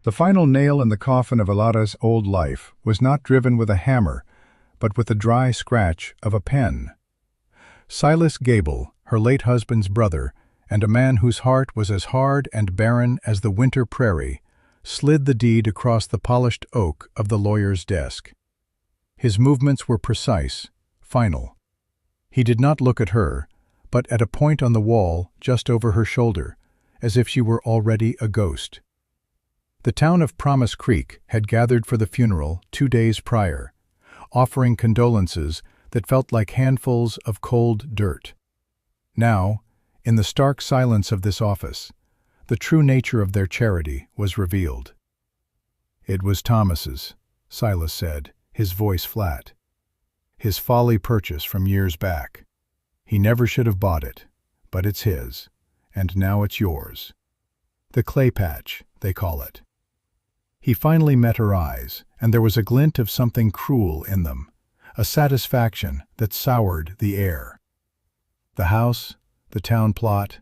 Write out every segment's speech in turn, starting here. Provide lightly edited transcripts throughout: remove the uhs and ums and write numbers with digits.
The final nail in the coffin of Ilara's old life was not driven with a hammer, but with the dry scratch of a pen. Silas Gable, her late husband's brother, and a man whose heart was as hard and barren as the winter prairie, slid the deed across the polished oak of the lawyer's desk. His movements were precise, final. He did not look at her, but at a point on the wall just over her shoulder, as if she were already a ghost. The town of Promise Creek had gathered for the funeral 2 days prior, offering condolences that felt like handfuls of cold dirt. Now, in the stark silence of this office, the true nature of their charity was revealed. "It was Thomas's," Silas said, his voice flat. "His folly purchase from years back. He never should have bought it, but it's his, and now it's yours. The clay patch, they call it." He finally met her eyes, and there was a glint of something cruel in them, a satisfaction that soured the air. "The house, the town plot,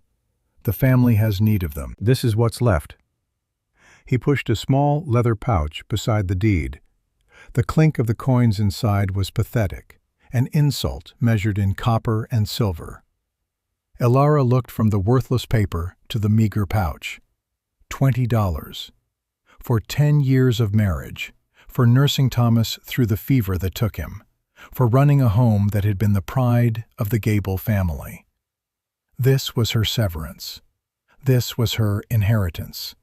the family has need of them. This is what's left." He pushed a small leather pouch beside the deed. The clink of the coins inside was pathetic, an insult measured in copper and silver. Ilara looked from the worthless paper to the meager pouch. $20. For 10 years of marriage, for nursing Thomas through the fever that took him, for running a home that had been the pride of the Gable family. This was her severance. This was her inheritance.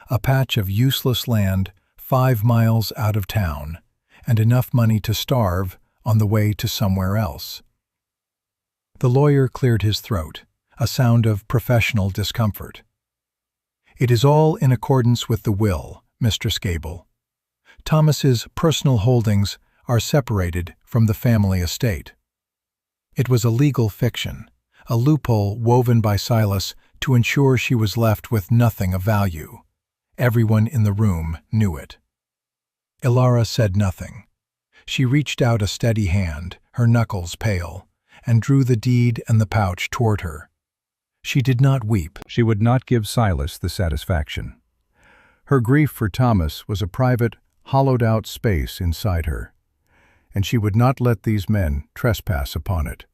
A patch of useless land 5 miles out of town, and enough money to starve on the way to somewhere else. The lawyer cleared his throat, a sound of professional discomfort. "It is all in accordance with the will, Mistress Gable. Thomas's personal holdings are separated from the family estate." It was a legal fiction, a loophole woven by Silas to ensure she was left with nothing of value. Everyone in the room knew it. Ilara said nothing. She reached out a steady hand, her knuckles pale, and drew the deed and the pouch toward her. She did not weep. She would not give Silas the satisfaction. Her grief for Thomas was a private, hollowed-out space inside her, and she would not let these men trespass upon it.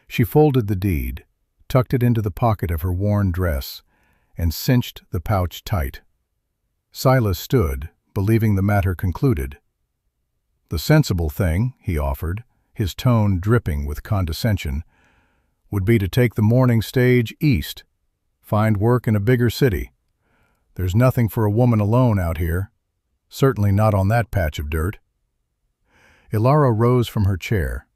She folded the deed, tucked it into the pocket of her worn dress, and cinched the pouch tight. Silas stood, believing the matter concluded. "The sensible thing," he offered, his tone dripping with condescension, "would be to take the mourning stage east, find work in a bigger city. There's nothing for a woman alone out here, certainly not on that patch of dirt." Ilara rose from her chair.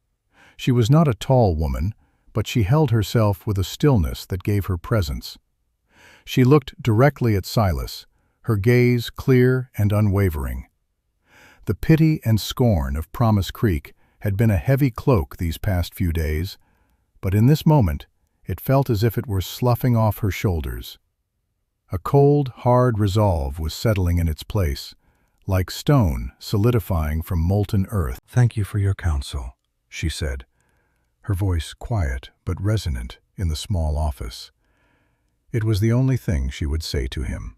She was not a tall woman, but she held herself with a stillness that gave her presence. She looked directly at Silas, her gaze clear and unwavering. The pity and scorn of Promise Creek had been a heavy cloak these past few days, but in this moment it felt as if it were sloughing off her shoulders. A cold, hard resolve was settling in its place, like stone solidifying from molten earth. "Thank you for your counsel," she said, her voice quiet but resonant in the small office. It was the only thing she would say to him.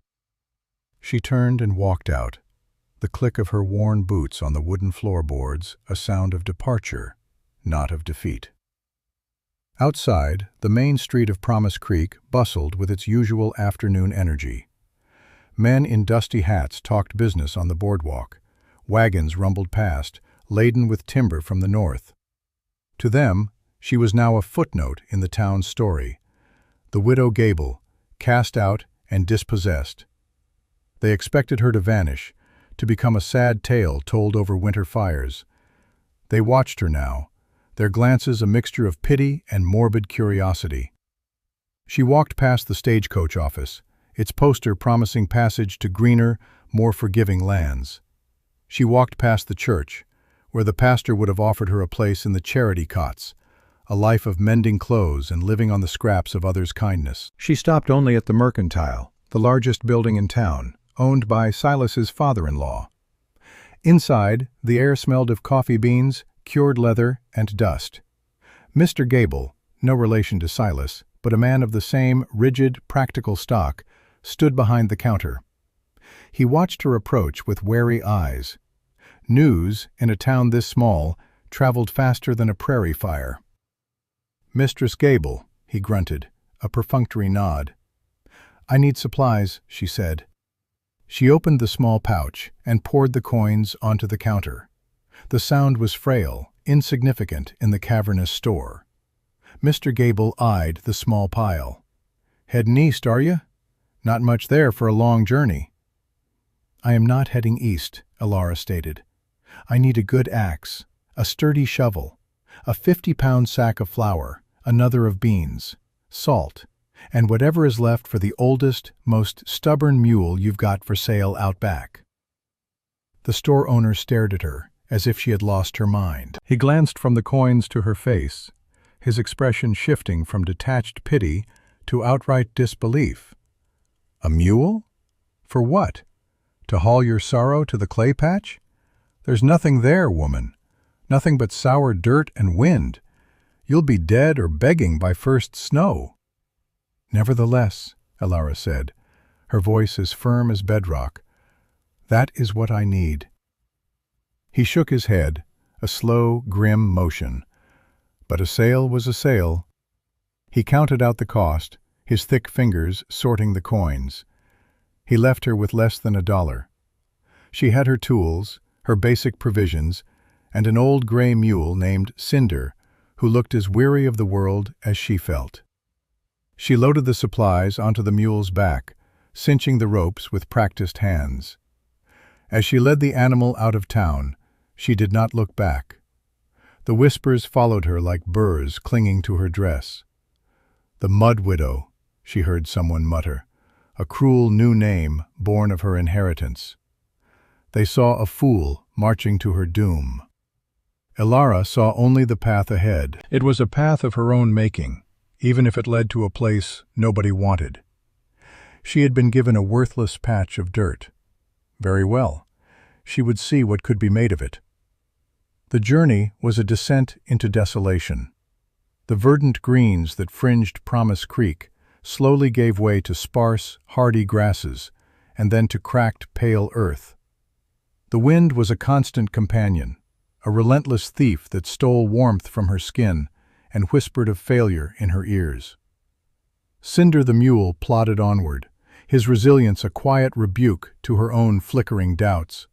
She turned and walked out, the click of her worn boots on the wooden floorboards a sound of departure, not of defeat. Outside, the main street of Promise Creek bustled with its usual afternoon energy. Men in dusty hats talked business on the boardwalk. Wagons rumbled past, laden with timber from the north. To them, she was now a footnote in the town's story. The widow Gable, cast out and dispossessed. They expected her to vanish, to become a sad tale told over winter fires. They watched her now, their glances a mixture of pity and morbid curiosity. She walked past the stagecoach office, its poster promising passage to greener, more forgiving lands. She walked past the church, where the pastor would have offered her a place in the charity cots, a life of mending clothes and living on the scraps of others' kindness. She stopped only at the Mercantile, the largest building in town, owned by Silas's father-in-law. Inside, the air smelled of coffee beans, cured leather, and dust. Mr. Gable, no relation to Silas, but a man of the same rigid, practical stock, stood behind the counter. He watched her approach with wary eyes. News, in a town this small, traveled faster than a prairie fire. "Mistress Gable," he grunted, a perfunctory nod. "I need supplies," she said. She opened the small pouch and poured the coins onto the counter. The sound was frail, insignificant in the cavernous store. Mr. Gable eyed the small pile. "Heading east, are you? Not much there for a long journey." "I am not heading east," Elara stated. "I need a good axe, a sturdy shovel, a 50-pound sack of flour, another of beans, salt, and whatever is left for the oldest, most stubborn mule you've got for sale out back." The store owner stared at her, as if she had lost her mind. He glanced from the coins to her face, his expression shifting from detached pity to outright disbelief. "A mule? For what? To haul your sorrow to the clay patch? There's nothing there, woman. Nothing but sour dirt and wind. You'll be dead or begging by first snow." "Nevertheless," Elara said, her voice as firm as bedrock, "that is what I need." He shook his head, a slow, grim motion. But a sale was a sale. He counted out the cost, his thick fingers sorting the coins. He left her with less than $1. She had her tools, her basic provisions, and an old gray mule named Cinder, who looked as weary of the world as she felt. She loaded the supplies onto the mule's back, cinching the ropes with practiced hands. As she led the animal out of town, she did not look back. The whispers followed her like burrs clinging to her dress. "The Mud Widow," she heard someone mutter, a cruel new name born of her inheritance. They saw a fool marching to her doom. Elara saw only the path ahead. It was a path of her own making, even if it led to a place nobody wanted. She had been given a worthless patch of dirt. Very well, she would see what could be made of it. The journey was a descent into desolation. The verdant greens that fringed Promise Creek slowly gave way to sparse, hardy grasses, and then to cracked, pale earth. The wind was a constant companion, a relentless thief that stole warmth from her skin and whispered of failure in her ears. Cinder the mule plodded onward, his resilience a quiet rebuke to her own flickering doubts.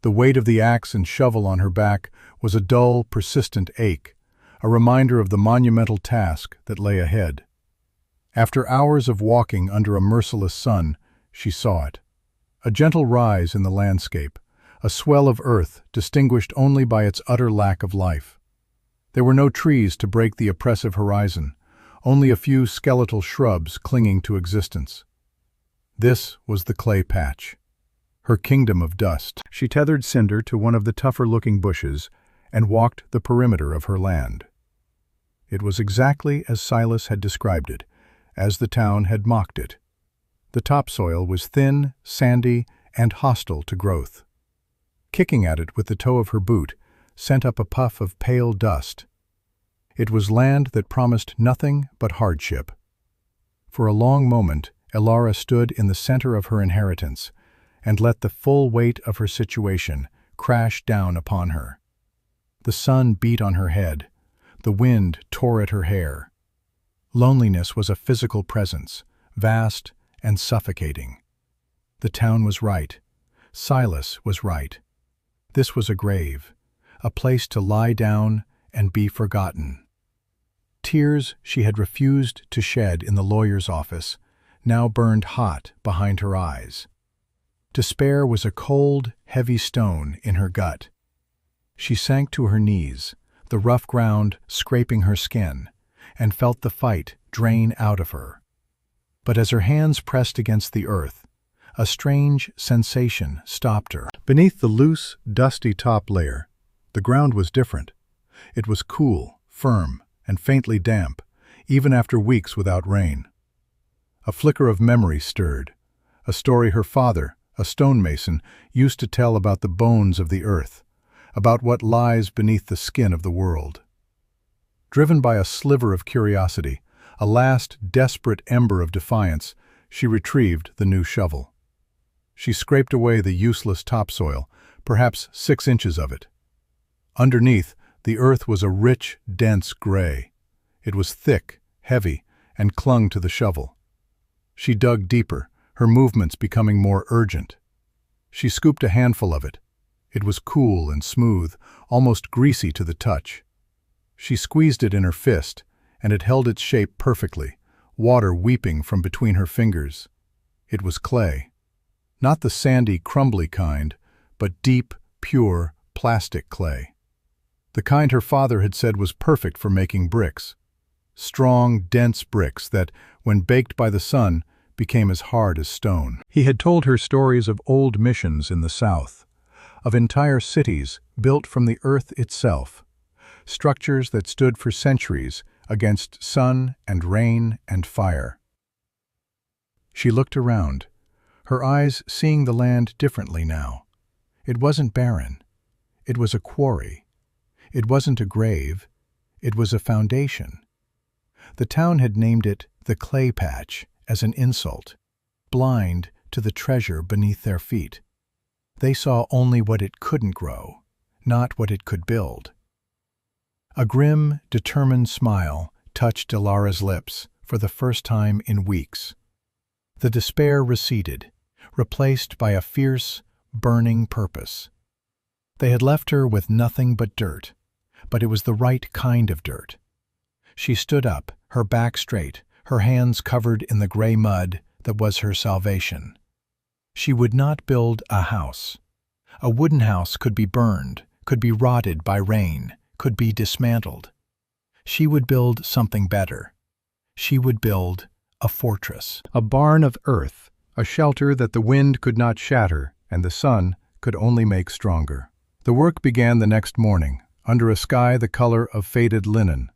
The weight of the axe and shovel on her back was a dull, persistent ache, a reminder of the monumental task that lay ahead. After hours of walking under a merciless sun, she saw it. A gentle rise in the landscape, a swell of earth distinguished only by its utter lack of life. There were no trees to break the oppressive horizon, only a few skeletal shrubs clinging to existence. This was the clay patch, her kingdom of dust. She tethered Cinder to one of the tougher-looking bushes and walked the perimeter of her land. It was exactly as Silas had described it, as the town had mocked it. The topsoil was thin, sandy, and hostile to growth. Kicking at it with the toe of her boot sent up a puff of pale dust. It was land that promised nothing but hardship. For a long moment, Elara stood in the center of her inheritance and let the full weight of her situation crash down upon her. The sun beat on her head. The wind tore at her hair. Loneliness was a physical presence, vast and suffocating. The town was right. Silas was right. This was a grave, a place to lie down and be forgotten. Tears she had refused to shed in the lawyer's office now burned hot behind her eyes. Despair was a cold, heavy stone in her gut. She sank to her knees, the rough ground scraping her skin, and felt the fight drain out of her. But as her hands pressed against the earth, a strange sensation stopped her. Beneath the loose, dusty top layer, the ground was different. It was cool, firm, and faintly damp, even after weeks without rain. A flicker of memory stirred, a story her father, a stonemason, used to tell about the bones of the earth, about what lies beneath the skin of the world. Driven by a sliver of curiosity, a last desperate ember of defiance, she retrieved the new shovel. She scraped away the useless topsoil, perhaps 6 inches of it. Underneath, the earth was a rich, dense gray. It was thick, heavy, and clung to the shovel. She dug deeper, her movements becoming more urgent. She scooped a handful of it. It was cool and smooth, almost greasy to the touch. She squeezed it in her fist, and it held its shape perfectly, water weeping from between her fingers. It was clay. Not the sandy, crumbly kind, but deep, pure, plastic clay. The kind her father had said was perfect for making bricks. Strong, dense bricks that, when baked by the sun, became as hard as stone. He had told her stories of old missions in the South, of entire cities built from the earth itself, structures that stood for centuries against sun and rain and fire. She looked around, her eyes seeing the land differently now. It wasn't barren. It was a quarry. It wasn't a grave. It was a foundation. The town had named it the Clay Patch as an insult, blind to the treasure beneath their feet. They saw only what it couldn't grow, not what it could build. A grim, determined smile touched Ilara's lips for the first time in weeks. The despair receded, replaced by a fierce, burning purpose. They had left her with nothing but dirt, but it was the right kind of dirt. She stood up, her back straight, her hands covered in the gray mud that was her salvation. She would not build a house. A wooden house could be burned, could be rotted by rain, could be dismantled. She would build something better. She would build a fortress. A barn of earth, a shelter that the wind could not shatter and the sun could only make stronger. The work began the next morning, under a sky the color of faded linen.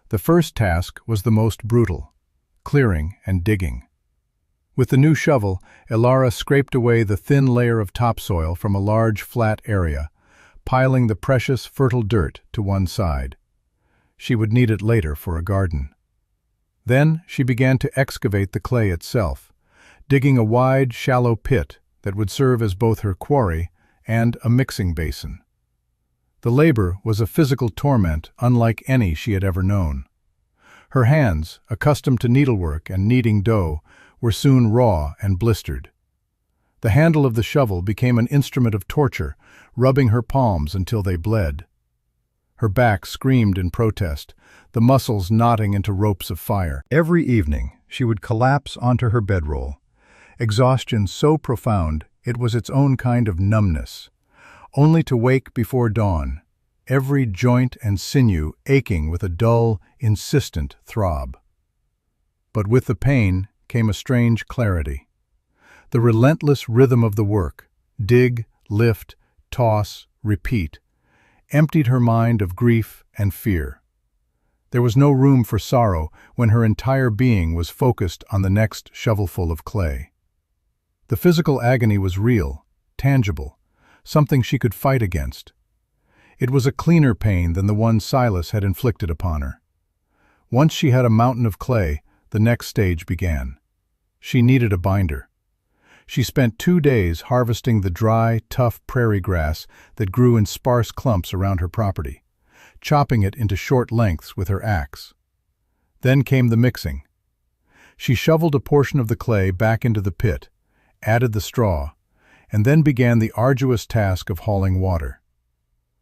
The first task was the most brutal, clearing and digging. With the new shovel, Ilara scraped away the thin layer of topsoil from a large flat area, piling the precious fertile dirt to one side. She would need it later for a garden. Then she began to excavate the clay itself, digging a wide, shallow pit that would serve as both her quarry and a mixing basin. The labor was a physical torment unlike any she had ever known. Her hands, accustomed to needlework and kneading dough, were soon raw and blistered. The handle of the shovel became an instrument of torture, rubbing her palms until they bled. Her back screamed in protest, the muscles knotting into ropes of fire. Every evening, she would collapse onto her bedroll, exhaustion so profound it was its own kind of numbness, only to wake before dawn, every joint and sinew aching with a dull, insistent throb. But with the pain came a strange clarity. The relentless rhythm of the work, dig, lift, toss, repeat, emptied her mind of grief and fear. There was no room for sorrow when her entire being was focused on the next shovelful of clay. The physical agony was real, tangible, something she could fight against. It was a cleaner pain than the one Silas had inflicted upon her. Once she had a mountain of clay, the next stage began. She needed a binder. She spent 2 days harvesting the dry, tough prairie grass that grew in sparse clumps around her property, chopping it into short lengths with her axe. Then came the mixing. She shoveled a portion of the clay back into the pit, added the straw, and then began the arduous task of hauling water.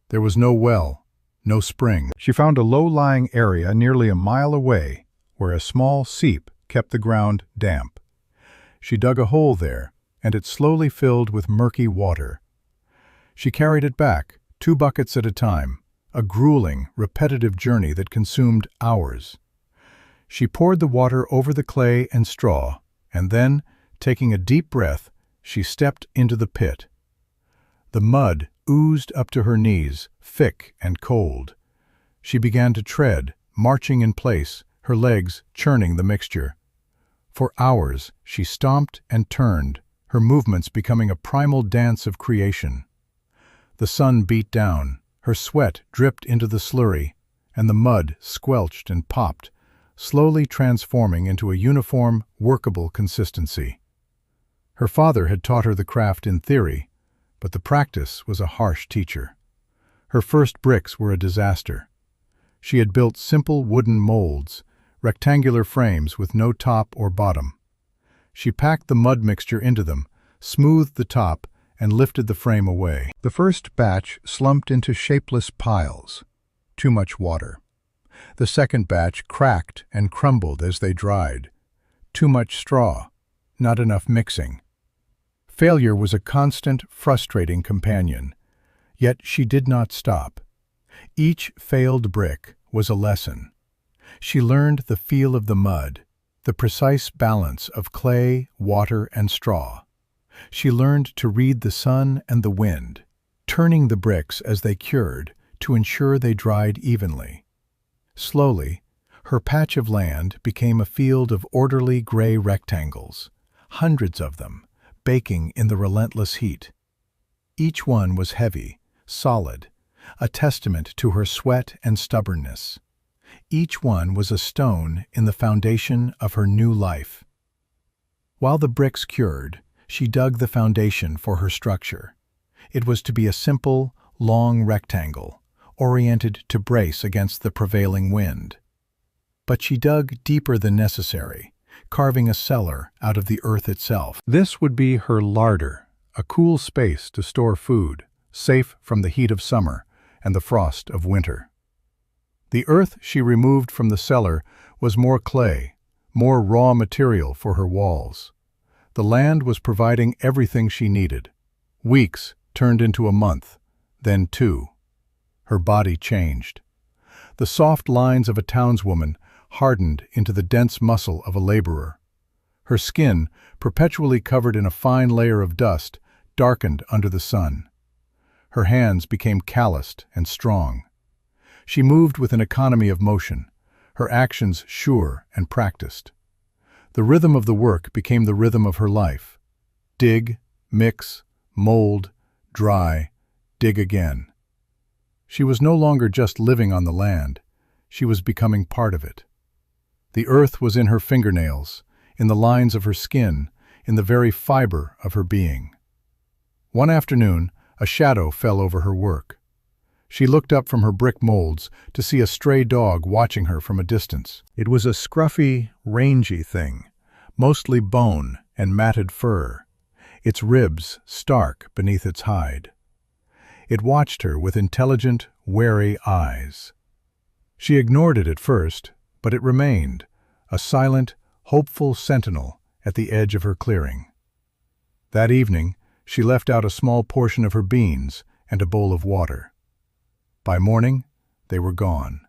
There was no well, no spring. She found a low-lying area nearly a mile away where a small seep kept the ground damp. She dug a hole there, and it slowly filled with murky water. She carried it back, 2 buckets at a time, a grueling, repetitive journey that consumed hours. She poured the water over the clay and straw, and then, taking a deep breath, she stepped into the pit. The mud oozed up to her knees, thick and cold. She began to tread, marching in place, her legs churning the mixture. For hours, she stomped and turned, her movements becoming a primal dance of creation. The sun beat down, her sweat dripped into the slurry, and the mud squelched and popped, slowly transforming into a uniform, workable consistency. Her father had taught her the craft in theory, but the practice was a harsh teacher. Her first bricks were a disaster. She had built simple wooden molds, rectangular frames with no top or bottom. She packed the mud mixture into them, smoothed the top, and lifted the frame away. The first batch slumped into shapeless piles. Too much water. The second batch cracked and crumbled as they dried. Too much straw. Not enough mixing. Failure was a constant, frustrating companion. Yet she did not stop. Each failed brick was a lesson. She learned the feel of the mud, the precise balance of clay, water, and straw. She learned to read the sun and the wind, turning the bricks as they cured to ensure they dried evenly. Slowly, her patch of land became a field of orderly gray rectangles, hundreds of them, baking in the relentless heat. Each one was heavy, solid, a testament to her sweat and stubbornness. Each one was a stone in the foundation of her new life. While the bricks cured, she dug the foundation for her structure. It was to be a simple, long rectangle, oriented to brace against the prevailing wind. But she dug deeper than necessary, carving a cellar out of the earth itself. This would be her larder, a cool space to store food, safe from the heat of summer and the frost of winter. The earth she removed from the cellar was more clay, more raw material for her walls. The land was providing everything she needed. Weeks turned into a month, then 2. Her body changed. The soft lines of a townswoman hardened into the dense muscle of a laborer. Her skin, perpetually covered in a fine layer of dust, darkened under the sun. Her hands became calloused and strong. She moved with an economy of motion, her actions sure and practiced. The rhythm of the work became the rhythm of her life. Dig, mix, mold, dry, dig again. She was no longer just living on the land, she was becoming part of it. The earth was in her fingernails, in the lines of her skin, in the very fiber of her being. One afternoon, a shadow fell over her work. She looked up from her brick molds to see a stray dog watching her from a distance. It was a scruffy, rangy thing, mostly bone and matted fur, its ribs stark beneath its hide. It watched her with intelligent, wary eyes. She ignored it at first, but it remained, a silent, hopeful sentinel at the edge of her clearing. That evening, she left out a small portion of her beans and a bowl of water. By morning, they were gone.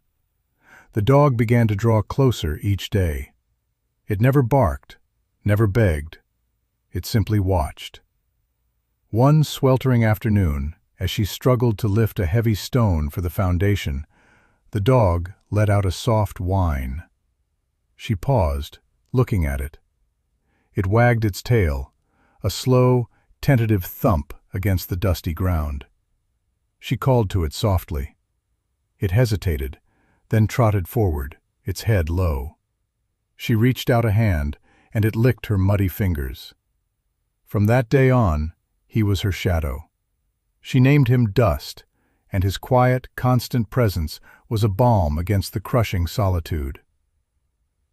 The dog began to draw closer each day. It never barked, never begged. It simply watched. One sweltering afternoon, as she struggled to lift a heavy stone for the foundation, the dog let out a soft whine. She paused, looking at it. It wagged its tail, a slow, tentative thump against the dusty ground. She called to it softly. It hesitated, then trotted forward, its head low. She reached out a hand, and it licked her muddy fingers. From that day on, he was her shadow. She named him Dust, and his quiet, constant presence was a balm against the crushing solitude.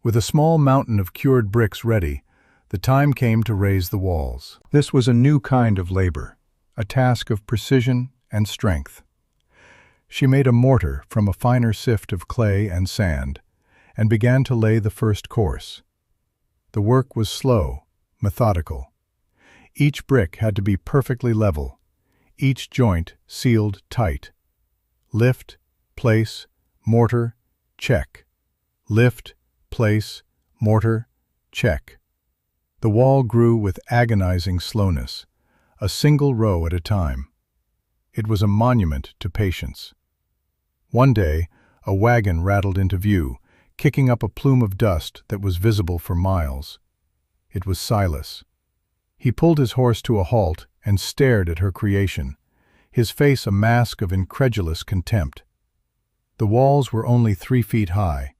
With a small mountain of cured bricks ready, the time came to raise the walls. This was a new kind of labor, a task of precision and strength. She made a mortar from a finer sift of clay and sand, and began to lay the first course. The work was slow, methodical. Each brick had to be perfectly level, each joint sealed tight. Lift, place, mortar, check. Lift, place, mortar, check. The wall grew with agonizing slowness, a single row at a time. It was a monument to patience. One day, a wagon rattled into view, kicking up a plume of dust that was visible for miles. It was Silas. He pulled his horse to a halt and stared at her creation, his face a mask of incredulous contempt. The walls were only 3 feet high,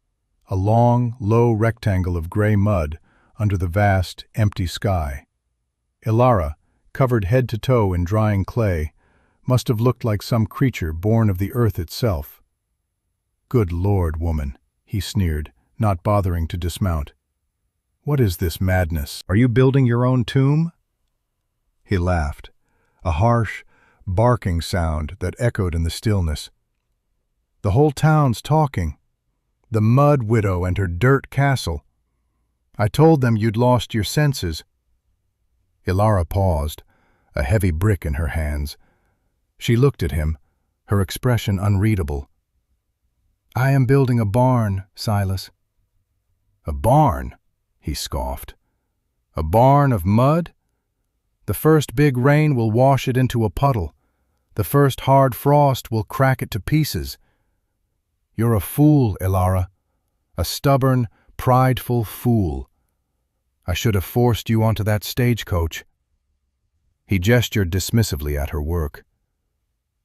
a long, low rectangle of gray mud under the vast, empty sky. Ilara, covered head to toe in drying clay, must have looked like some creature born of the earth itself. "Good Lord, woman," he sneered, not bothering to dismount. "What is this madness? Are you building your own tomb?" He laughed, a harsh, barking sound that echoed in the stillness. "The whole town's talking. The mud widow and her dirt castle. I told them you'd lost your senses." Ilara paused, a heavy brick in her hands. She looked at him, her expression unreadable. "I am building a barn, Silas." "A barn?" he scoffed. "A barn of mud? The first big rain will wash it into a puddle. The first hard frost will crack it to pieces. You're a fool, Ilara. A stubborn, prideful fool. I should have forced you onto that stagecoach." He gestured dismissively at her work.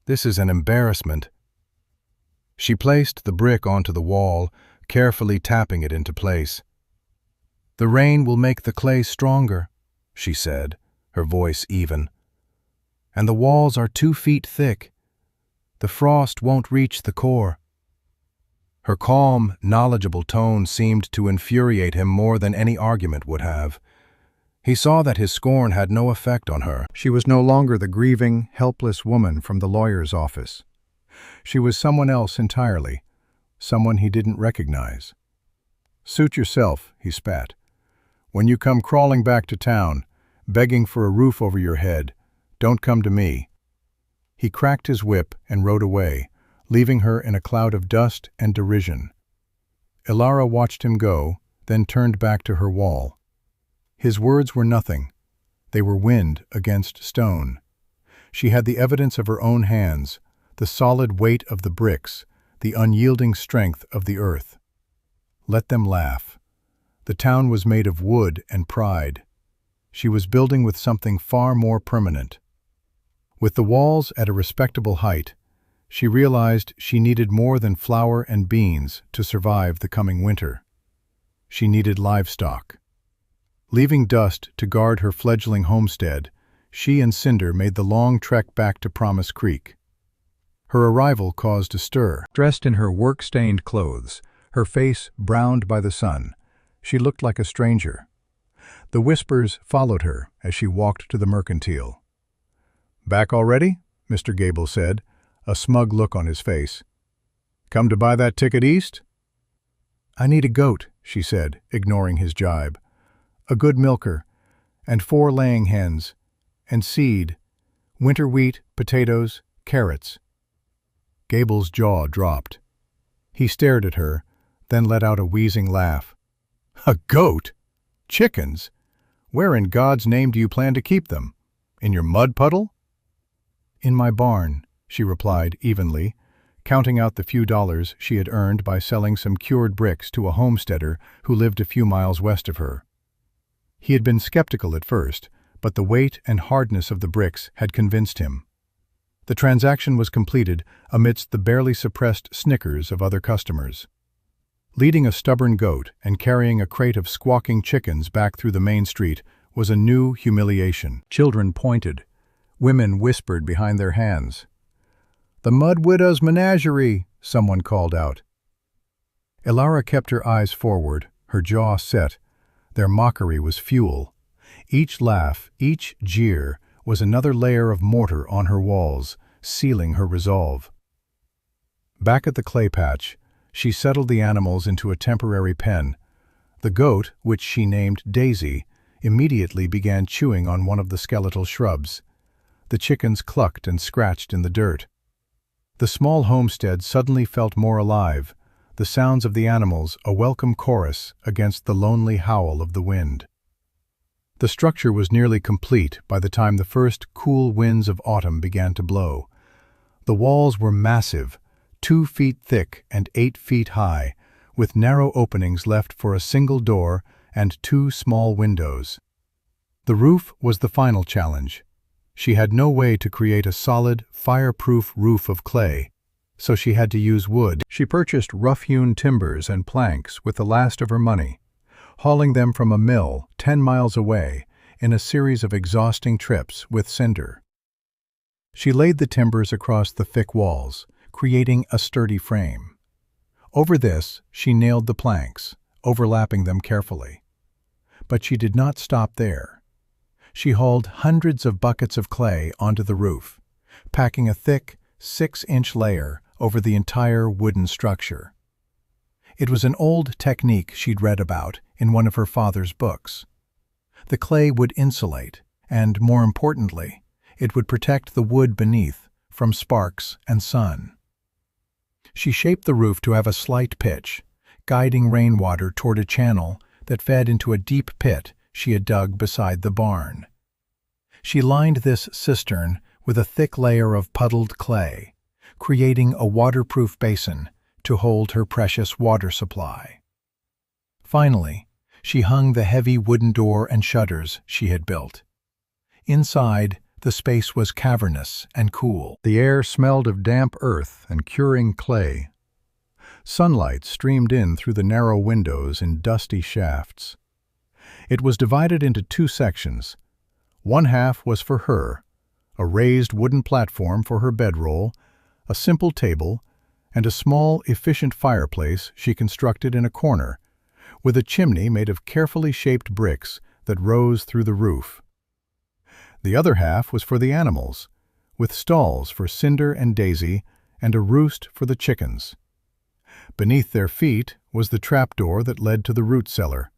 "This is an embarrassment." She placed the brick onto the wall, carefully tapping it into place. "The rain will make the clay stronger," she said, her voice even. "And the walls are 2 feet thick. The frost won't reach the core." Her calm, knowledgeable tone seemed to infuriate him more than any argument would have. He saw that his scorn had no effect on her. She was no longer the grieving, helpless woman from the lawyer's office. She was someone else entirely, someone he didn't recognize. "Suit yourself," he spat. "When you come crawling back to town, begging for a roof over your head, don't come to me." He cracked his whip and rode away, leaving her in a cloud of dust and derision. Ilara watched him go, then turned back to her wall. His words were nothing. They were wind against stone. She had the evidence of her own hands, the solid weight of the bricks, the unyielding strength of the earth. Let them laugh. The town was made of wood and pride. She was building with something far more permanent. With the walls at a respectable height, she realized she needed more than flour and beans to survive the coming winter. She needed livestock. Leaving Dust to guard her fledgling homestead, she and Cinder made the long trek back to Promise Creek. Her arrival caused a stir. Dressed in her work-stained clothes, her face browned by the sun, she looked like a stranger. The whispers followed her as she walked to the mercantile. "Back already?" Mr. Gable said, a smug look on his face. "Come to buy that ticket east?" "I need a goat," she said, ignoring his jibe. "A good milker, and 4 laying hens, and seed, winter wheat, potatoes, carrots." Gable's jaw dropped. He stared at her, then let out a wheezing laugh. "A goat? Chickens? Where in God's name do you plan to keep them? In your mud puddle?" "In my barn," she replied evenly, counting out the few dollars she had earned by selling some cured bricks to a homesteader who lived a few miles west of her. He had been skeptical at first, but the weight and hardness of the bricks had convinced him. The transaction was completed amidst the barely suppressed snickers of other customers. Leading a stubborn goat and carrying a crate of squawking chickens back through the main street was a new humiliation. Children pointed. Women whispered behind their hands. "The Mud Widow's Menagerie," someone called out. Ilara kept her eyes forward, her jaw set. Their mockery was fuel. Each laugh, each jeer, was another layer of mortar on her walls, sealing her resolve. Back at the clay patch, she settled the animals into a temporary pen. The goat, which she named Daisy, immediately began chewing on one of the skeletal shrubs. The chickens clucked and scratched in the dirt. The small homestead suddenly felt more alive, the sounds of the animals a welcome chorus against the lonely howl of the wind. The structure was nearly complete by the time the first cool winds of autumn began to blow. The walls were massive, 2 feet thick and 8 feet high, with narrow openings left for a single door and 2 small windows. The roof was the final challenge. She had no way to create a solid, fireproof roof of clay, so she had to use wood. She purchased rough-hewn timbers and planks with the last of her money. Hauling them from a mill 10 miles away, in a series of exhausting trips with Cinder. She laid the timbers across the thick walls, creating a sturdy frame. Over this, she nailed the planks, overlapping them carefully. But she did not stop there. She hauled hundreds of buckets of clay onto the roof, packing a thick, 6-inch layer over the entire wooden structure. It was an old technique she'd read about in one of her father's books. The clay would insulate, and, more importantly, it would protect the wood beneath from sparks and sun. She shaped the roof to have a slight pitch, guiding rainwater toward a channel that fed into a deep pit she had dug beside the barn. She lined this cistern with a thick layer of puddled clay, creating a waterproof basin to hold her precious water supply. Finally, she hung the heavy wooden door and shutters she had built. Inside, the space was cavernous and cool. The air smelled of damp earth and curing clay. Sunlight streamed in through the narrow windows in dusty shafts. It was divided into 2 sections. One half was for her, a raised wooden platform for her bedroll, a simple table, and a small, efficient fireplace she constructed in a corner, with a chimney made of carefully shaped bricks that rose through the roof. The other half was for the animals, with stalls for Cinder and Daisy and a roost for the chickens. Beneath their feet was the trapdoor that led to the root cellar.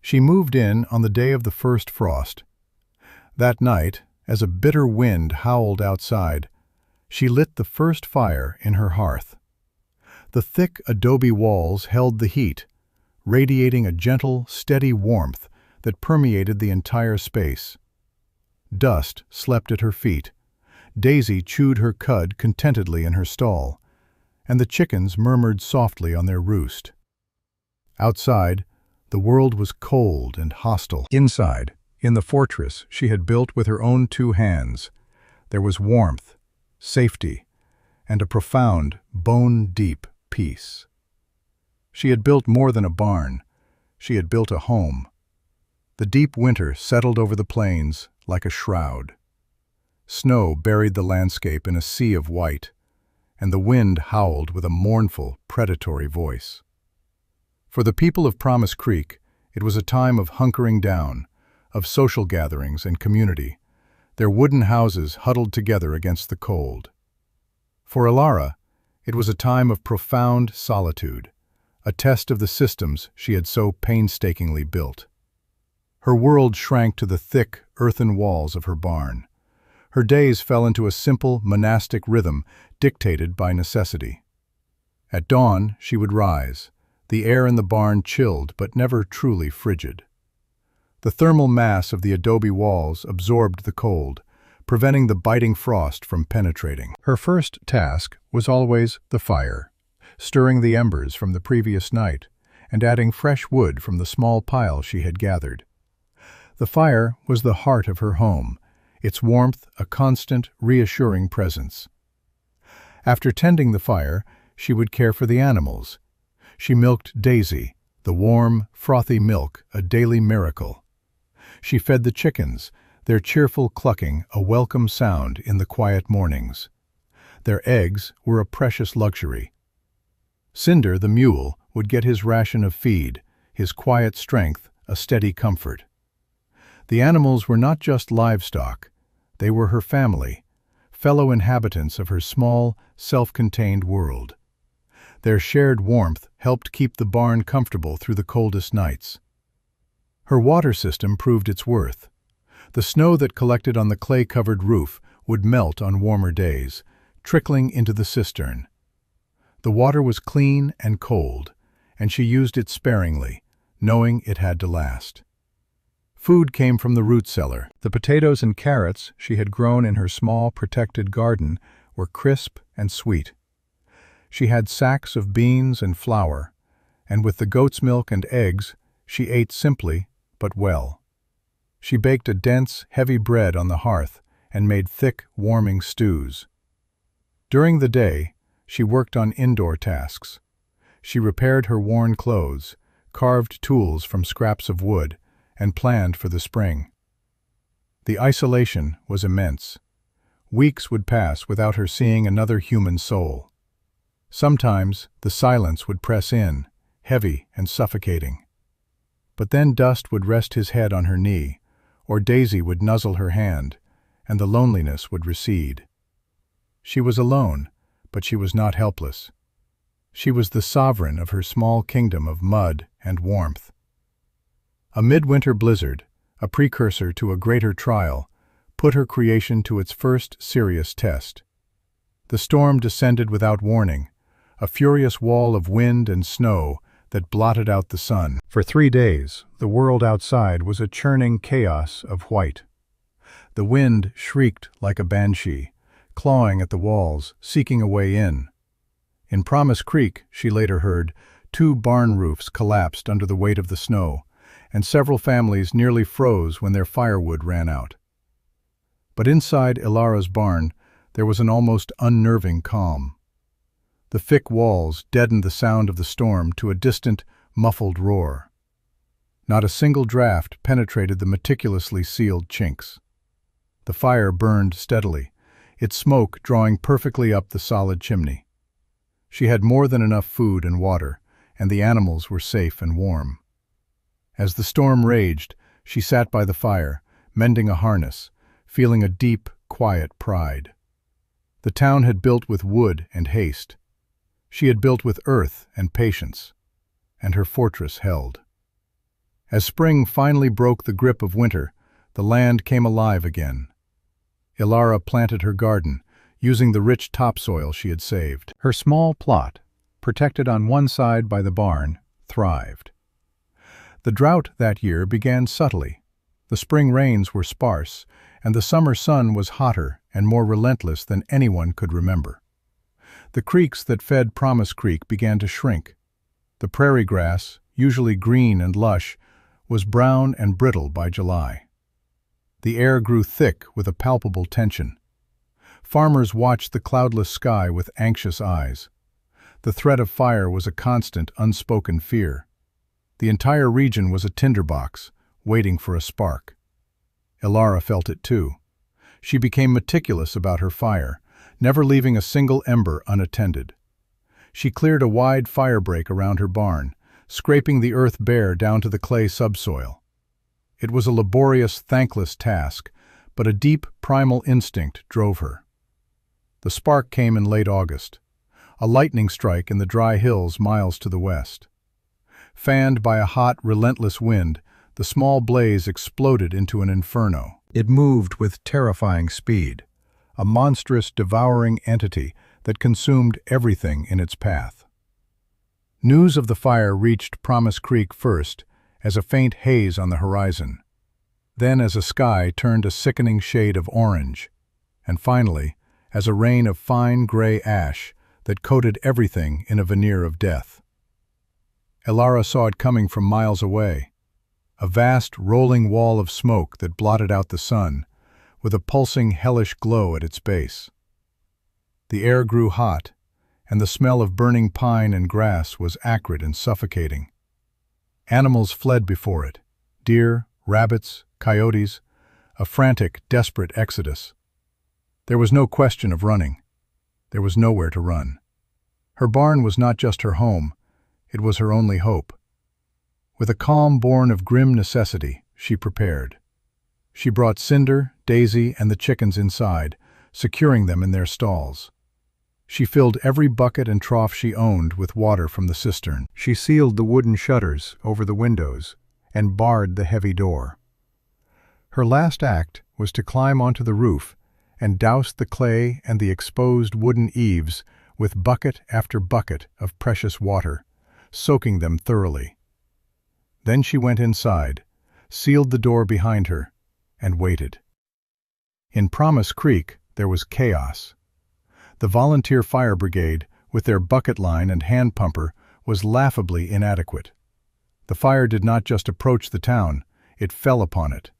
She moved in on the day of the first frost. That night, as a bitter wind howled outside, she lit the first fire in her hearth. The thick adobe walls held the heat, radiating a gentle, steady warmth that permeated the entire space. Dust slept at her feet. Daisy chewed her cud contentedly in her stall, and the chickens murmured softly on their roost. Outside, the world was cold and hostile. Inside, in the fortress she had built with her own 2 hands, there was warmth, safety, and a profound, bone-deep peace. She had built more than a barn. She had built a home. The deep winter settled over the plains like a shroud. Snow buried the landscape in a sea of white, and the wind howled with a mournful, predatory voice. For the people of Promise Creek, it was a time of hunkering down, of social gatherings and community, their wooden houses huddled together against the cold. For Alara, it was a time of profound solitude, a test of the systems she had so painstakingly built. Her world shrank to the thick, earthen walls of her barn. Her days fell into a simple, monastic rhythm dictated by necessity. At dawn, she would rise, the air in the barn chilled but never truly frigid. The thermal mass of the adobe walls absorbed the cold, preventing the biting frost from penetrating. Her first task was always the fire, stirring the embers from the previous night and adding fresh wood from the small pile she had gathered. The fire was the heart of her home, its warmth a constant, reassuring presence. After tending the fire, she would care for the animals. She milked Daisy, the warm, frothy milk a daily miracle. She fed the chickens, their cheerful clucking a welcome sound in the quiet mornings. Their eggs were a precious luxury. Cinder, the mule, would get his ration of feed, his quiet strength a steady comfort. The animals were not just livestock, they were her family, fellow inhabitants of her small, self-contained world. Their shared warmth helped keep the barn comfortable through the coldest nights. Her water system proved its worth. The snow that collected on the clay-covered roof would melt on warmer days, trickling into the cistern. The water was clean and cold, and she used it sparingly, knowing it had to last. Food came from the root cellar. The potatoes and carrots she had grown in her small, protected garden were crisp and sweet. She had sacks of beans and flour, and with the goat's milk and eggs, she ate simply but well. She baked a dense, heavy bread on the hearth and made thick, warming stews. During the day, she worked on indoor tasks. She repaired her worn clothes, carved tools from scraps of wood, and planned for the spring. The isolation was immense. Weeks would pass without her seeing another human soul. Sometimes the silence would press in, heavy and suffocating. But then Dust would rest his head on her knee, or Daisy would nuzzle her hand, and the loneliness would recede. She was alone, but she was not helpless. She was the sovereign of her small kingdom of mud and warmth. A midwinter blizzard, a precursor to a greater trial, put her creation to its first serious test. The storm descended without warning, a furious wall of wind and snow that blotted out the sun. For 3 days, the world outside was a churning chaos of white. The wind shrieked like a banshee, clawing at the walls, seeking a way in. In Promise Creek, she later heard, 2 barn roofs collapsed under the weight of the snow, and several families nearly froze when their firewood ran out. But inside Ilara's barn, there was an almost unnerving calm. The thick walls deadened the sound of the storm to a distant, muffled roar. Not a single draft penetrated the meticulously sealed chinks. The fire burned steadily, its smoke drawing perfectly up the solid chimney. She had more than enough food and water, and the animals were safe and warm. As the storm raged, she sat by the fire, mending a harness, feeling a deep, quiet pride. The town had built with wood and haste. She had built with earth and patience, and her fortress held. As spring finally broke the grip of winter, the land came alive again. Ilara planted her garden, using the rich topsoil she had saved. Her small plot, protected on one side by the barn, thrived. The drought that year began subtly. The spring rains were sparse, and the summer sun was hotter and more relentless than anyone could remember. The creeks that fed Promise Creek began to shrink. The prairie grass, usually green and lush, was brown and brittle by July. The air grew thick with a palpable tension. Farmers watched the cloudless sky with anxious eyes. The threat of fire was a constant, unspoken fear. The entire region was a tinderbox, waiting for a spark. Ilara felt it too. She became meticulous about her fire, never leaving a single ember unattended. She cleared a wide fire break around her barn, scraping the earth bare down to the clay subsoil. It was a laborious, thankless task, but a deep, primal instinct drove her. The spark came in late August, a lightning strike in the dry hills miles to the west. Fanned by a hot, relentless wind, the small blaze exploded into an inferno. It moved with terrifying speed, a monstrous, devouring entity that consumed everything in its path. News of the fire reached Promise Creek first, as a faint haze on the horizon, then as a sky turned a sickening shade of orange, and finally, as a rain of fine gray ash that coated everything in a veneer of death. Ilara saw it coming from miles away, a vast, rolling wall of smoke that blotted out the sun, with a pulsing, hellish glow at its base. The air grew hot, and the smell of burning pine and grass was acrid and suffocating. Animals fled before it, deer, rabbits, coyotes, a frantic, desperate exodus. There was no question of running. There was nowhere to run. Her barn was not just her home, it was her only hope. With a calm born of grim necessity, she prepared. She brought Cinder, Daisy, and the chickens inside, securing them in their stalls. She filled every bucket and trough she owned with water from the cistern. She sealed the wooden shutters over the windows and barred the heavy door. Her last act was to climb onto the roof and douse the clay and the exposed wooden eaves with bucket after bucket of precious water, soaking them thoroughly. Then she went inside, sealed the door behind her, and waited. In Promise Creek, there was chaos. The volunteer fire brigade, with their bucket line and hand pumper, was laughably inadequate. The fire did not just approach the town, it fell upon it.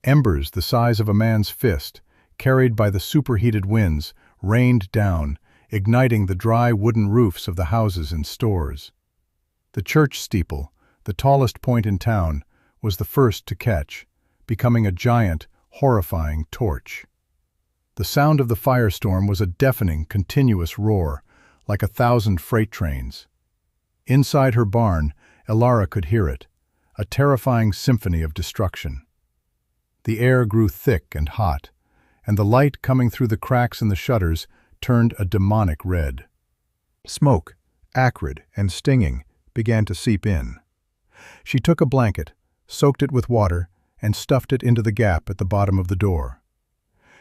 Embers the size of a man's fist, carried by the superheated winds, rained down, igniting the dry wooden roofs of the houses and stores. The church steeple, the tallest point in town, was the first to catch, becoming a giant, horrifying torch. The sound of the firestorm was a deafening, continuous roar, like 1,000 freight trains. Inside her barn, Elara could hear it, a terrifying symphony of destruction. The air grew thick and hot, and the light coming through the cracks in the shutters turned a demonic red. Smoke, acrid and stinging, began to seep in. She took a blanket, soaked it with water, and stuffed it into the gap at the bottom of the door.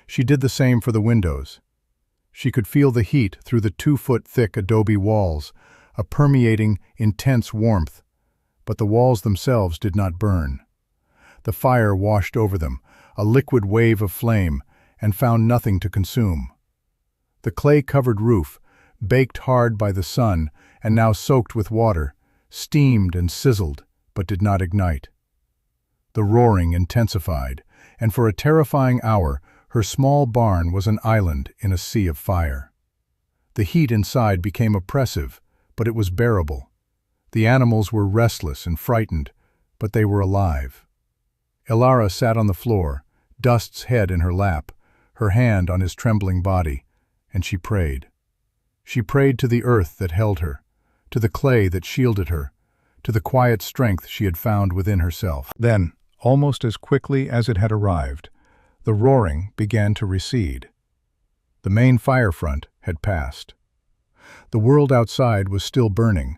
She did the same for the windows. She could feel the heat through the 2-foot-thick adobe walls, a permeating, intense warmth, but the walls themselves did not burn. The fire washed over them, a liquid wave of flame, and found nothing to consume. The clay-covered roof, baked hard by the sun and now soaked with water, steamed and sizzled, but did not ignite. The roaring intensified, and for a terrifying hour, her small barn was an island in a sea of fire. The heat inside became oppressive, but it was bearable. The animals were restless and frightened, but they were alive. Elara sat on the floor, Dust's head in her lap, her hand on his trembling body, and she prayed. She prayed to the earth that held her, to the clay that shielded her, to the quiet strength she had found within herself. Then, almost as quickly as it had arrived, the roaring began to recede. The main fire front had passed. The world outside was still burning,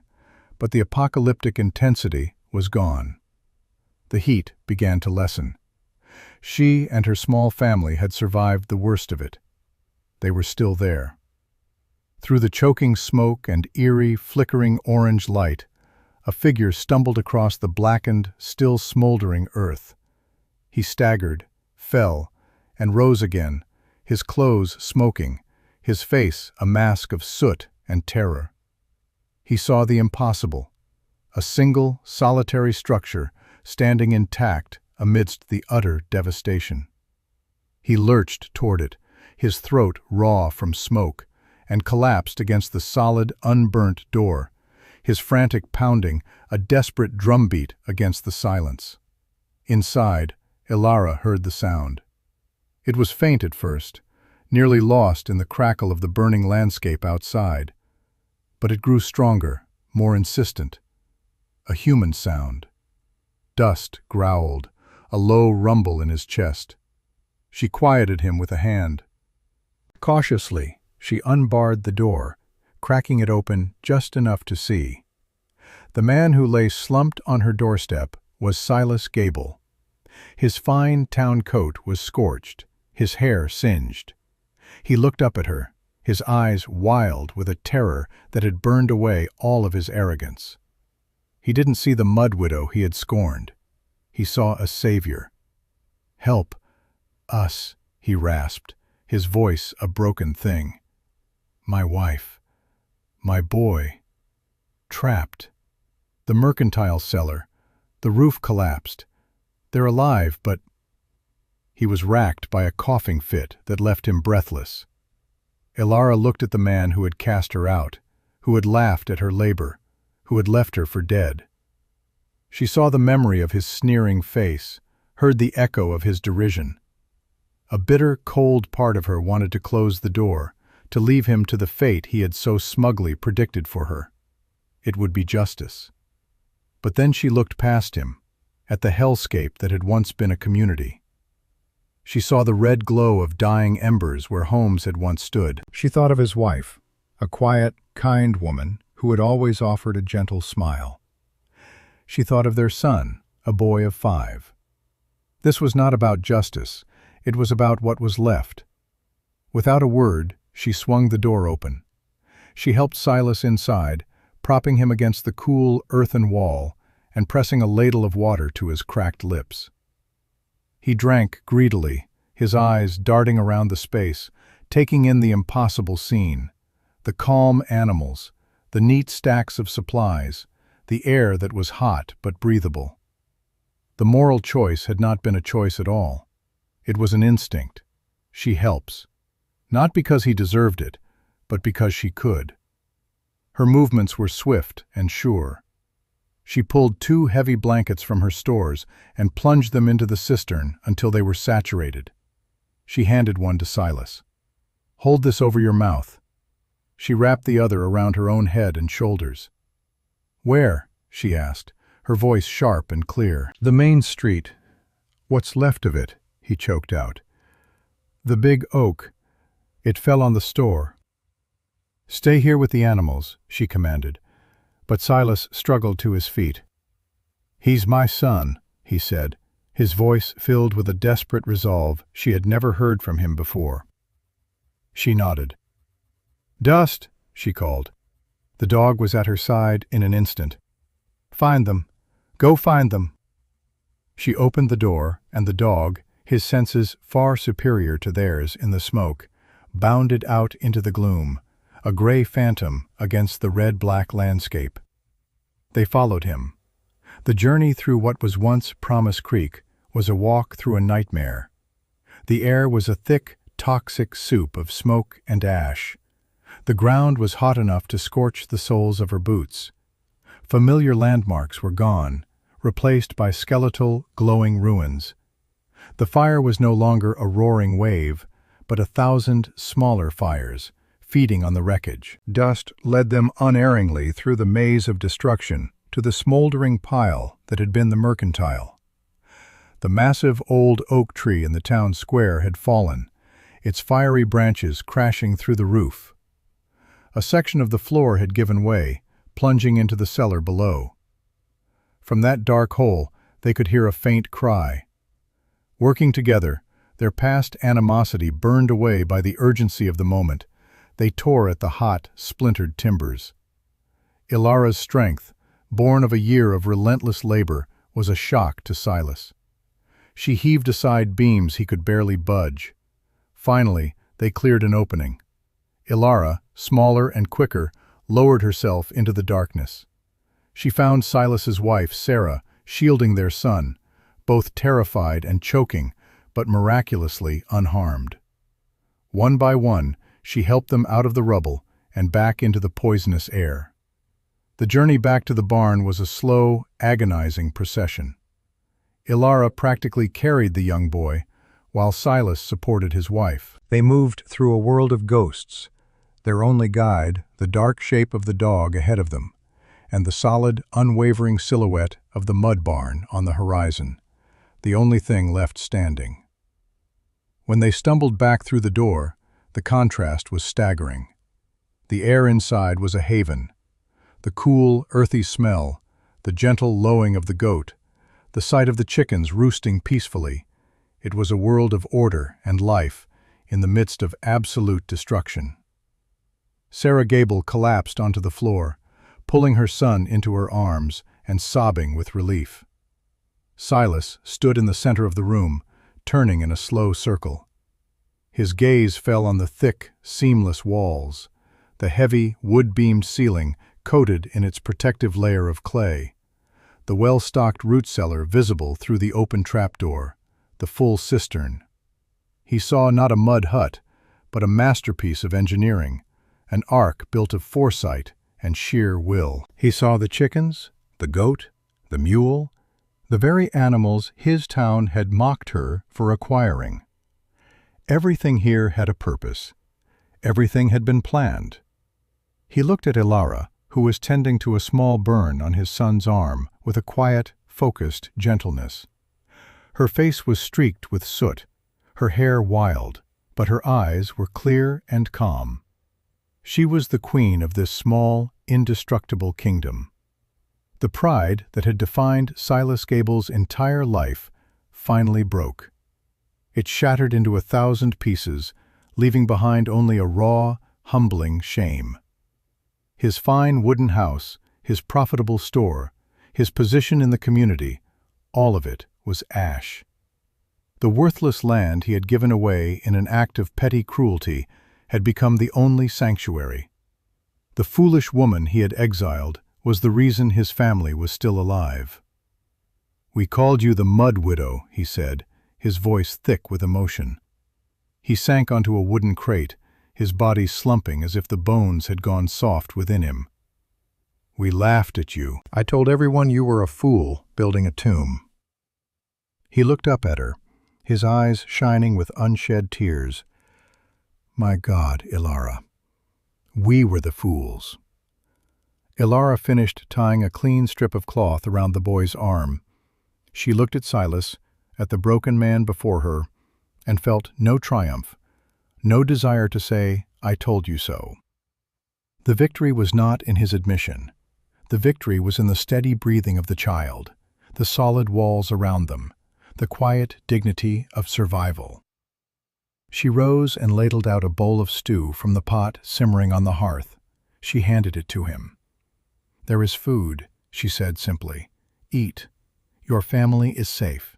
but the apocalyptic intensity was gone. The heat began to lessen. She and her small family had survived the worst of it. They were still there. Through the choking smoke and eerie, flickering orange light, a figure stumbled across the blackened, still smoldering earth. He staggered, fell, and rose again, his clothes smoking, his face a mask of soot and terror. He saw the impossible, a single, solitary structure standing intact amidst the utter devastation. He lurched toward it, his throat raw from smoke, and collapsed against the solid, unburnt door, his frantic pounding a desperate drumbeat against the silence. Inside, Elara heard the sound. It was faint at first, nearly lost in the crackle of the burning landscape outside, but it grew stronger, more insistent. A human sound. Dust growled, a low rumble in his chest. She quieted him with a hand. Cautiously, she unbarred the door, cracking it open just enough to see. The man who lay slumped on her doorstep was Silas Gable. His fine town coat was scorched, his hair singed. He looked up at her, his eyes wild with a terror that had burned away all of his arrogance. He didn't see the mud widow he had scorned. He saw a savior. "Help us," he rasped, his voice a broken thing. "My wife, my boy, trapped. The mercantile cellar, the roof collapsed. They're alive, but—" He was racked by a coughing fit that left him breathless. Elara looked at the man who had cast her out, who had laughed at her labor, who had left her for dead. She saw the memory of his sneering face, heard the echo of his derision. A bitter, cold part of her wanted to close the door, to leave him to the fate he had so smugly predicted for her. It would be justice. But then she looked past him, at the hellscape that had once been a community. She saw the red glow of dying embers where homes had once stood. She thought of his wife, a quiet, kind woman who had always offered a gentle smile. She thought of their son, a boy of 5. This was not about justice, it was about what was left. Without a word, she swung the door open. She helped Silas inside, propping him against the cool, earthen wall and pressing a ladle of water to his cracked lips. He drank greedily, his eyes darting around the space, taking in the impossible scene, the calm animals, the neat stacks of supplies, the air that was hot but breathable. The moral choice had not been a choice at all. It was an instinct. She helps. Not because he deserved it, but because she could. Her movements were swift and sure. She pulled 2 heavy blankets from her stores and plunged them into the cistern until they were saturated. She handed one to Silas. "Hold this over your mouth." She wrapped the other around her own head and shoulders. "Where?" she asked, her voice sharp and clear. "The main street. What's left of it," he choked out. "The big oak. It fell on the store." "Stay here with the animals," she commanded, but Silas struggled to his feet. "He's my son," he said, his voice filled with a desperate resolve she had never heard from him before. She nodded. "Dust," she called. The dog was at her side in an instant. "Find them. Go find them." She opened the door, and the dog, his senses far superior to theirs in the smoke, bounded out into the gloom, a gray phantom against the red-black landscape. They followed him. The journey through what was once Promise Creek was a walk through a nightmare. The air was a thick, toxic soup of smoke and ash. The ground was hot enough to scorch the soles of her boots. Familiar landmarks were gone, replaced by skeletal, glowing ruins. The fire was no longer a roaring wave, but 1,000 smaller fires, feeding on the wreckage. Dust led them unerringly through the maze of destruction to the smoldering pile that had been the mercantile. The massive old oak tree in the town square had fallen, its fiery branches crashing through the roof. A section of the floor had given way, plunging into the cellar below. From that dark hole, they could hear a faint cry. Working together, their past animosity burned away by the urgency of the moment. They tore at the hot, splintered timbers. Ilara's strength, born of a year of relentless labor, was a shock to Silas. She heaved aside beams he could barely budge. Finally, they cleared an opening. Ilara, smaller and quicker, lowered herself into the darkness. She found Silas's wife, Sarah, shielding their son, both terrified and choking, but miraculously unharmed. One by one, she helped them out of the rubble and back into the poisonous air. The journey back to the barn was a slow, agonizing procession. Ilara practically carried the young boy, while Silas supported his wife. They moved through a world of ghosts, their only guide the dark shape of the dog ahead of them, and the solid, unwavering silhouette of the mud barn on the horizon, the only thing left standing. When they stumbled back through the door, the contrast was staggering. The air inside was a haven. The cool, earthy smell, the gentle lowing of the goat, the sight of the chickens roosting peacefully. It was a world of order and life in the midst of absolute destruction. Sarah Gable collapsed onto the floor, pulling her son into her arms and sobbing with relief. Silas stood in the center of the room, turning in a slow circle. His gaze fell on the thick, seamless walls, the heavy, wood-beamed ceiling coated in its protective layer of clay, the well-stocked root cellar visible through the open trapdoor, the full cistern. He saw not a mud hut, but a masterpiece of engineering, an ark built of foresight and sheer will. He saw the chickens, the goat, the mule, the very animals his town had mocked her for acquiring. Everything here had a purpose. Everything had been planned. He looked at Ilara, who was tending to a small burn on his son's arm with a quiet, focused gentleness. Her face was streaked with soot, her hair wild, but her eyes were clear and calm. She was the queen of this small, indestructible kingdom. The pride that had defined Silas Gable's entire life finally broke. It shattered into 1,000 pieces, leaving behind only a raw, humbling shame. His fine wooden house, his profitable store, his position in the community, all of it was ash. The worthless land he had given away in an act of petty cruelty had become the only sanctuary. The foolish woman he had exiled was the reason his family was still alive. "We called you the Mud Widow," he said, his voice thick with emotion. He sank onto a wooden crate, his body slumping as if the bones had gone soft within him. We laughed at you. I told everyone you were a fool building a tomb." He looked up at her, his eyes shining with unshed tears. "My God, Ilara, we were the fools." Ilara finished tying a clean strip of cloth around the boy's arm. She looked at Silas, at the broken man before her, and felt no triumph, no desire to say, "I told you so." The victory was not in his admission. The victory was in the steady breathing of the child, the solid walls around them, the quiet dignity of survival. She rose and ladled out a bowl of stew from the pot simmering on the hearth. She handed it to him. "There is food," she said simply. "Eat. Your family is safe."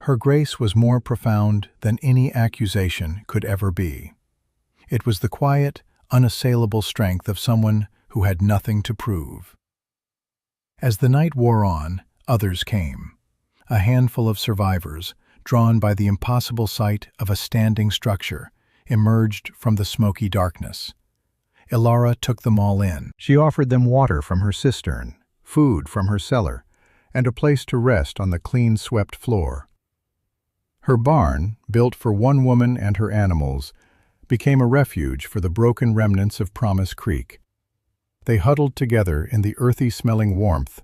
Her grace was more profound than any accusation could ever be. It was the quiet, unassailable strength of someone who had nothing to prove. As the night wore on, others came. A handful of survivors, drawn by the impossible sight of a standing structure, emerged from the smoky darkness. Ilara took them all in. She offered them water from her cistern, food from her cellar, and a place to rest on the clean-swept floor. Her barn, built for one woman and her animals, became a refuge for the broken remnants of Promise Creek. They huddled together in the earthy-smelling warmth,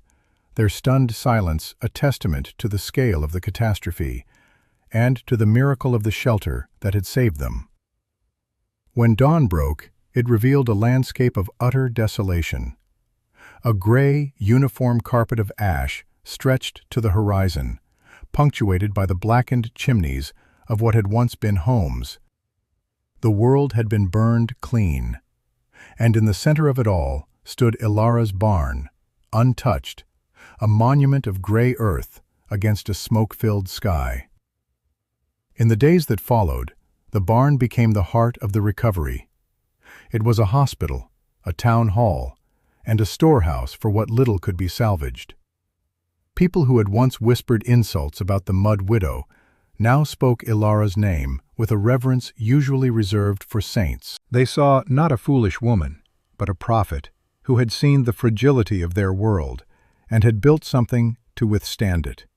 their stunned silence a testament to the scale of the catastrophe and to the miracle of the shelter that had saved them. When dawn broke, it revealed a landscape of utter desolation. A gray, uniform carpet of ash stretched to the horizon, punctuated by the blackened chimneys of what had once been homes. The world had been burned clean, and in the center of it all stood Ilara's barn, untouched, a monument of gray earth against a smoke-filled sky. In the days that followed, the barn became the heart of the recovery. It was a hospital, a town hall, and a storehouse for what little could be salvaged. People who had once whispered insults about the Mud Widow now spoke Ilara's name with a reverence usually reserved for saints. They saw not a foolish woman, but a prophet who had seen the fragility of their world and had built something to withstand it.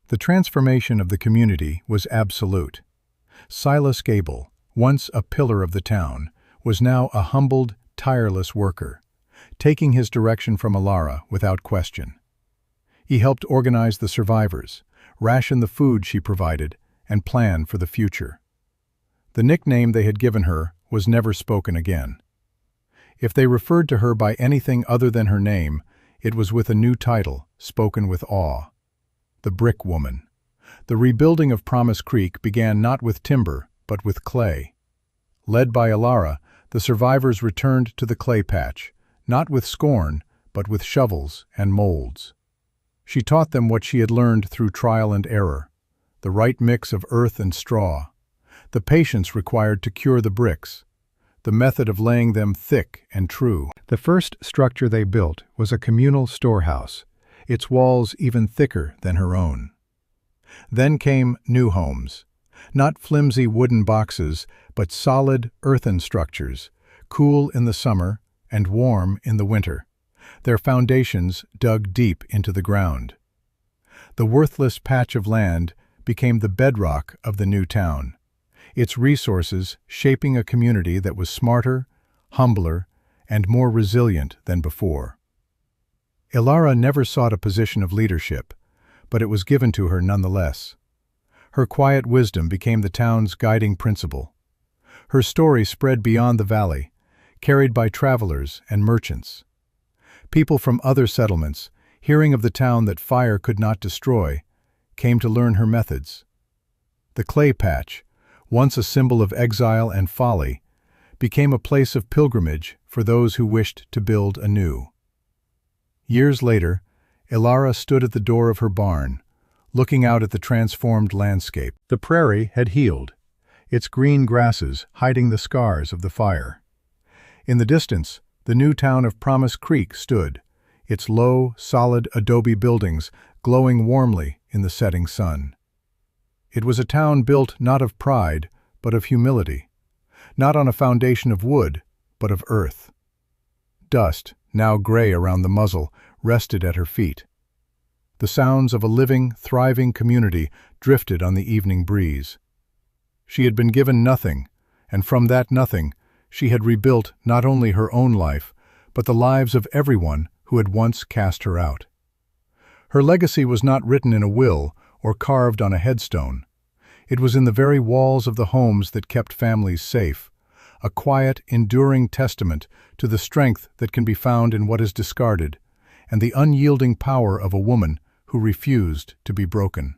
The transformation of the community was absolute. Silas Gable, once a pillar of the town, was now a humbled, tireless worker, taking his direction from Ilara without question. He helped organize the survivors, ration the food she provided, and plan for the future. The nickname they had given her was never spoken again. If they referred to her by anything other than her name, it was with a new title, spoken with awe: the Brick Woman. The rebuilding of Promise Creek began not with timber, but with clay. Led by Ilara, the survivors returned to the clay patch, not with scorn, but with shovels and molds. She taught them what she had learned through trial and error: the right mix of earth and straw, the patience required to cure the bricks, the method of laying them thick and true. The first structure they built was a communal storehouse, its walls even thicker than her own. Then came new homes, not flimsy wooden boxes, but solid earthen structures, cool in the summer and warm in the winter, their foundations dug deep into the ground. The worthless patch of land became the bedrock of the new town, its resources shaping a community that was smarter, humbler, and more resilient than before. Ilara never sought a position of leadership, but it was given to her nonetheless. Her quiet wisdom became the town's guiding principle. Her story spread beyond the valley, carried by travelers and merchants. People from other settlements, hearing of the town that fire could not destroy, came to learn her methods. The clay patch, once a symbol of exile and folly, became a place of pilgrimage for those who wished to build anew. Years later, Ilara stood at the door of her barn, looking out at the transformed landscape. The prairie had healed, its green grasses hiding the scars of the fire. In the distance, the new town of Promise Creek stood, its low, solid adobe buildings glowing warmly in the setting sun. It was a town built not of pride, but of humility, not on a foundation of wood, but of earth. Dust, now gray around the muzzle, rested at her feet. The sounds of a living, thriving community drifted on the evening breeze. She had been given nothing, and from that nothing, she had rebuilt not only her own life, but the lives of everyone who had once cast her out. Her legacy was not written in a will or carved on a headstone. It was in the very walls of the homes that kept families safe, a quiet, enduring testament to the strength that can be found in what is discarded, and the unyielding power of a woman who refused to be broken.